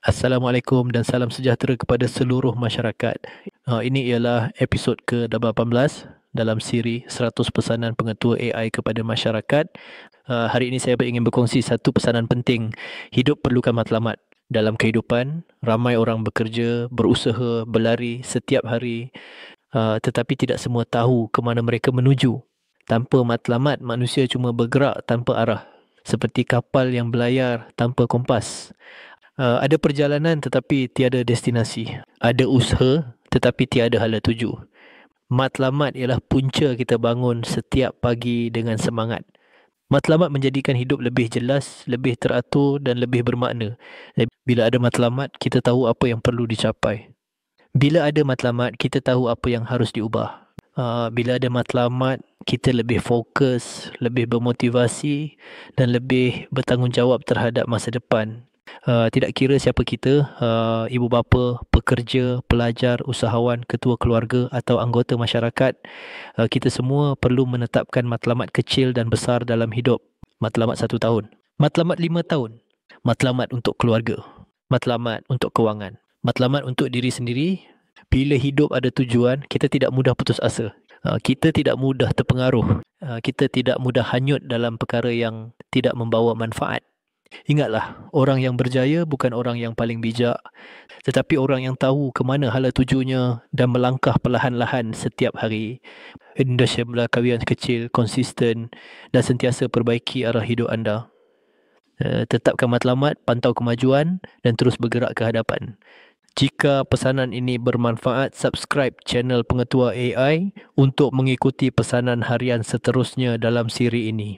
Assalamualaikum dan salam sejahtera kepada seluruh masyarakat. Ini ialah episod ke-18 dalam siri 100 pesanan pengetua AI kepada masyarakat. Hari ini saya ingin berkongsi satu pesanan penting. Hidup perlukan matlamat. Dalam kehidupan, ramai orang bekerja, berusaha, berlari setiap hari, tetapi tidak semua tahu ke mana mereka menuju. Tanpa matlamat, manusia cuma bergerak tanpa arah, seperti kapal yang berlayar tanpa kompas. Ada perjalanan tetapi tiada destinasi. Ada usaha tetapi tiada hala tuju. Matlamat ialah punca kita bangun setiap pagi dengan semangat. Matlamat menjadikan hidup lebih jelas, lebih teratur dan lebih bermakna. Bila ada matlamat, kita tahu apa yang perlu dicapai. Bila ada matlamat, kita tahu apa yang harus diubah. Bila ada matlamat, kita lebih fokus, lebih bermotivasi dan lebih bertanggungjawab terhadap masa depan. Tidak kira siapa kita, ibu bapa, pekerja, pelajar, usahawan, ketua keluarga atau anggota masyarakat, kita semua perlu menetapkan matlamat kecil dan besar dalam hidup. Matlamat 1 tahun, matlamat 5 tahun, matlamat untuk keluarga, matlamat untuk kewangan, matlamat untuk diri sendiri. Bila hidup ada tujuan, kita tidak mudah putus asa. Kita tidak mudah terpengaruh. Kita tidak mudah hanyut dalam perkara yang tidak membawa manfaat. Ingatlah, orang yang berjaya bukan orang yang paling bijak, tetapi orang yang tahu ke mana hala tujunya dan melangkah perlahan-lahan setiap hari. Hendaknya berlakon kecil, konsisten dan sentiasa perbaiki arah hidup anda. Tetapkan matlamat, pantau kemajuan dan terus bergerak ke hadapan. Jika pesanan ini bermanfaat, subscribe channel Pengetua AI untuk mengikuti pesanan harian seterusnya dalam siri ini.